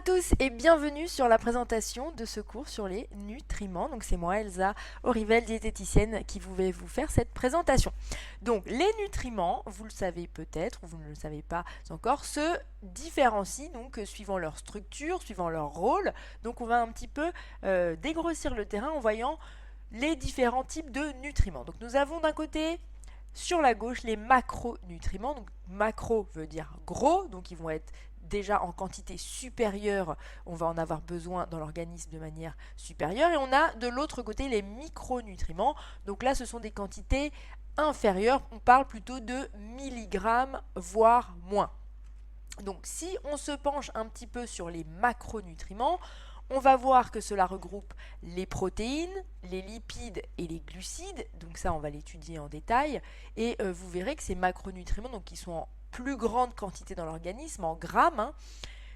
tous et bienvenue sur la présentation de ce cours sur les nutriments. Donc c'est moi Elsa Aurivel, diététicienne, qui vais vous faire cette présentation. Donc les nutriments, vous le savez peut-être ou vous ne le savez pas encore, se différencient donc suivant leur structure, suivant leur rôle. Donc on va un petit peu dégrossir le terrain en voyant les différents types de nutriments. Donc nous avons d'un côté sur la gauche les macronutriments. Donc macro veut dire gros, donc ils vont être déjà en quantité supérieure, on va en avoir besoin dans l'organisme de manière supérieure. Et on a de l'autre côté les micronutriments. Donc là, ce sont des quantités inférieures. On parle plutôt de milligrammes, voire moins. Donc si on se penche un petit peu sur les macronutriments, on va voir que cela regroupe les protéines, les lipides et les glucides. Donc ça, on va l'étudier en détail. Et vous verrez que ces macronutriments, donc qui sont en plus grande quantité dans l'organisme, en grammes,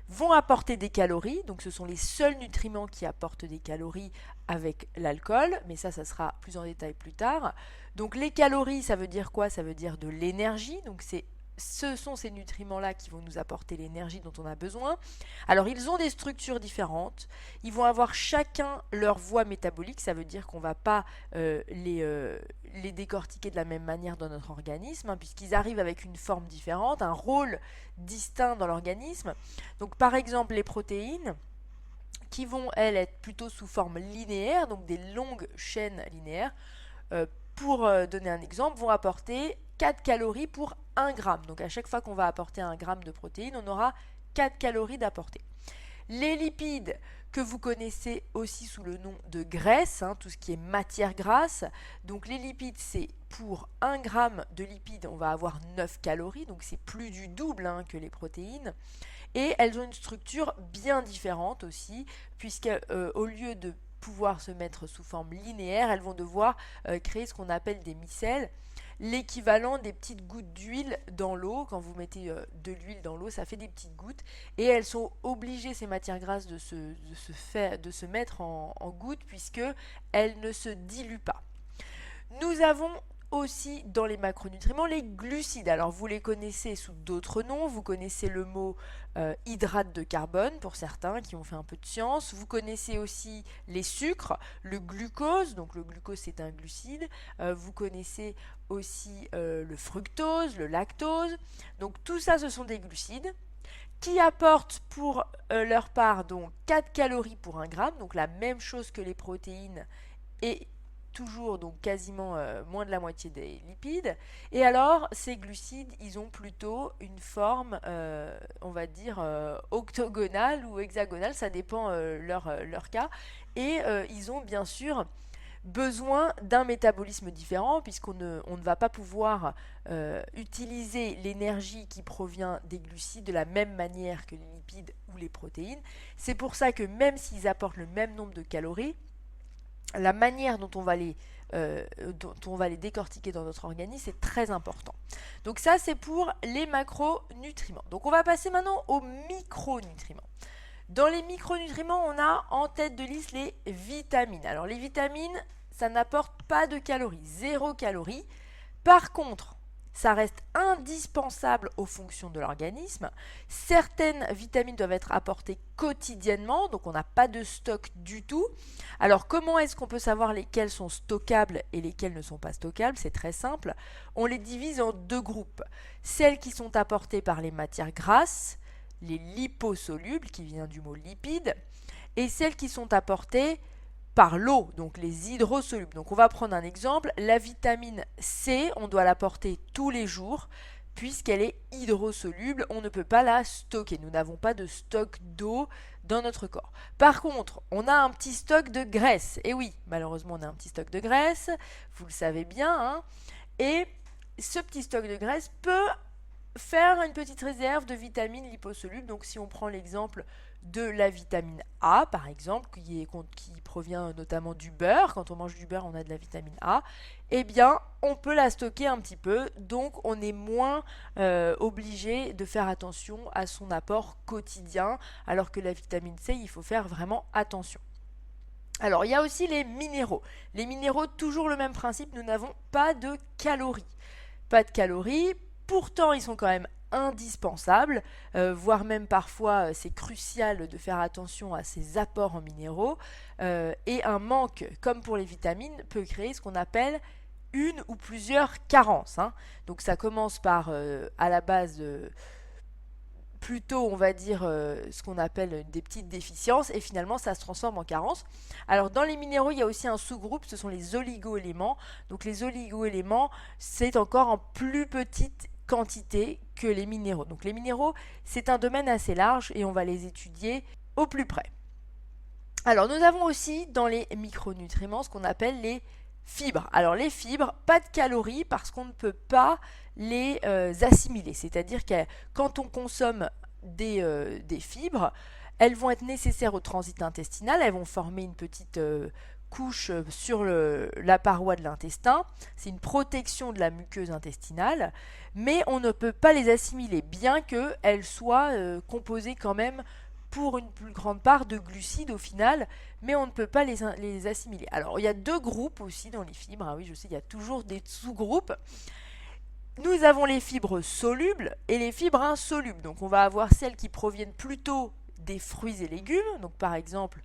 vont apporter des calories. Donc ce sont les seuls nutriments qui apportent des calories avec l'alcool, mais ça sera plus en détail plus tard. Donc les calories, ça veut dire quoi? Ça veut dire de l'énergie. Donc ce sont ces nutriments-là qui vont nous apporter l'énergie dont on a besoin. Alors, ils ont des structures différentes. Ils vont avoir chacun leur voie métabolique. Ça veut dire qu'on ne va pas les décortiquer de la même manière dans notre organisme, puisqu'ils arrivent avec une forme différente, un rôle distinct dans l'organisme. Donc, par exemple, les protéines, qui vont, elles, être plutôt sous forme linéaire, donc des longues chaînes linéaires, pour donner un exemple, vont apporter 4 calories pour 1 gramme. Donc à chaque fois qu'on va apporter 1 gramme de protéines, on aura 4 calories d'apporter. Les lipides, que vous connaissez aussi sous le nom de graisse, tout ce qui est matière grasse. Donc les lipides, c'est pour 1 gramme de lipides, on va avoir 9 calories, donc c'est plus du double que les protéines. Et elles ont une structure bien différente aussi, puisque au lieu de pouvoir se mettre sous forme linéaire, elles vont devoir créer ce qu'on appelle des micelles, l'équivalent des petites gouttes d'huile dans l'eau. Quand vous mettez de l'huile dans l'eau, ça fait des petites gouttes, et elles sont obligées, ces matières grasses, de se mettre en gouttes, puisque elles ne se diluent pas. Nous avons aussi dans les macronutriments les glucides. Alors vous les connaissez sous d'autres noms, vous connaissez le mot hydrate de carbone pour certains qui ont fait un peu de science, vous connaissez aussi les sucres, le glucose, donc le glucose c'est un glucide, vous connaissez aussi le fructose, le lactose, donc tout ça ce sont des glucides qui apportent pour leur part donc 4 calories pour 1 gramme, donc la même chose que les protéines et toujours donc quasiment moins de la moitié des lipides. Et alors ces glucides, ils ont plutôt une forme on va dire octogonale ou hexagonale, ça dépend leur cas, et ils ont bien sûr besoin d'un métabolisme différent, puisqu'on ne va pas pouvoir utiliser l'énergie qui provient des glucides de la même manière que les lipides ou les protéines. C'est pour ça que même s'ils apportent le même nombre de calories, la manière dont on va les décortiquer dans notre organisme, c'est très important. Donc ça, c'est pour les macronutriments. Donc on va passer maintenant aux micronutriments. Dans les micronutriments, on a en tête de liste les vitamines. Alors les vitamines, ça n'apporte pas de calories, 0 calories. Par contre, ça reste indispensable aux fonctions de l'organisme. Certaines vitamines doivent être apportées quotidiennement, donc on n'a pas de stock du tout. Alors comment est-ce qu'on peut savoir lesquelles sont stockables et lesquelles ne sont pas stockables? C'est très simple. On les divise en 2 groupes. Celles qui sont apportées par les matières grasses, les liposolubles, qui vient du mot lipide, et celles qui sont apportées par l'eau, donc les hydrosolubles. Donc on va prendre un exemple, la vitamine C, on doit l'apporter tous les jours, puisqu'elle est hydrosoluble, on ne peut pas la stocker, nous n'avons pas de stock d'eau dans notre corps. Par contre, on a un petit stock de graisse, et oui, malheureusement on a un petit stock de graisse, vous le savez bien, et ce petit stock de graisse peut faire une petite réserve de vitamines liposolubles. Donc si on prend l'exemple de la vitamine A par exemple, qui provient notamment du beurre, quand on mange du beurre on a de la vitamine A, eh bien on peut la stocker un petit peu, donc on est moins obligé de faire attention à son apport quotidien, alors que la vitamine C, il faut faire vraiment attention. Alors il y a aussi les minéraux. Les minéraux, toujours le même principe, nous n'avons pas de calories. Pas de calories. Pourtant, ils sont quand même indispensable, voire même parfois c'est crucial de faire attention à ces apports en minéraux, et un manque, comme pour les vitamines, peut créer ce qu'on appelle une ou plusieurs carences, hein. Donc ça commence par, à la base, plutôt, on va dire, ce qu'on appelle des petites déficiences, et finalement ça se transforme en carence. Alors dans les minéraux, il y a aussi un sous-groupe, ce sont les oligo-éléments. Donc les oligo-éléments, c'est encore en plus petite quantité que les minéraux. Donc les minéraux, c'est un domaine assez large et on va les étudier au plus près. Alors nous avons aussi dans les micronutriments ce qu'on appelle les fibres. Alors les fibres, pas de calories parce qu'on ne peut pas les assimiler. C'est-à-dire que quand on consomme des fibres, elles vont être nécessaires au transit intestinal, elles vont former une petite couche sur la paroi de l'intestin. C'est une protection de la muqueuse intestinale, mais on ne peut pas les assimiler, bien qu'elles soient composées quand même pour une plus grande part de glucides au final, mais on ne peut pas les assimiler. Alors, il y a deux groupes aussi dans les fibres. Ah oui, je sais, il y a toujours des sous-groupes. Nous avons les fibres solubles et les fibres insolubles. Donc, on va avoir celles qui proviennent plutôt des fruits et légumes. Donc, par exemple,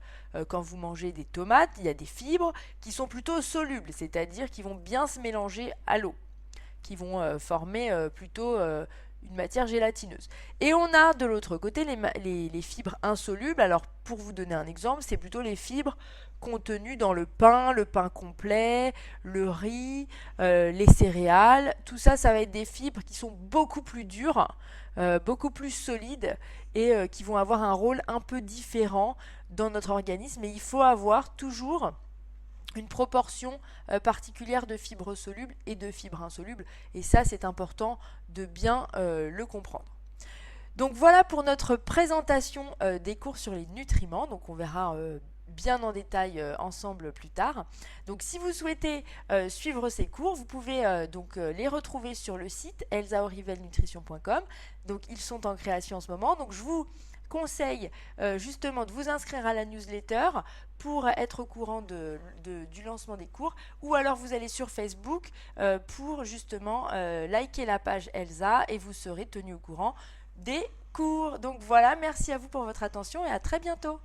quand vous mangez des tomates, il y a des fibres qui sont plutôt solubles, c'est-à-dire qui vont bien se mélanger à l'eau, qui vont former plutôt une matière gélatineuse. Et on a de l'autre côté les fibres insolubles. Alors pour vous donner un exemple, c'est plutôt les fibres contenues dans le pain complet, le riz, les céréales. Tout ça, ça va être des fibres qui sont beaucoup plus dures, beaucoup plus solides et qui vont avoir un rôle un peu différent dans notre organisme. Et il faut avoir toujours une proportion particulière de fibres solubles et de fibres insolubles. Et ça, c'est important de bien le comprendre. Donc voilà pour notre présentation des cours sur les nutriments. Donc on verra bien en détail ensemble plus tard. Donc si vous souhaitez suivre ces cours, vous pouvez les retrouver sur le site elsaorivelnutrition.com. Donc ils sont en création en ce moment. Donc je vous conseille justement de vous inscrire à la newsletter pour être au courant du lancement des cours, ou alors vous allez sur Facebook pour justement liker la page Elsa et vous serez tenu au courant des cours. Donc voilà, merci à vous pour votre attention et à très bientôt.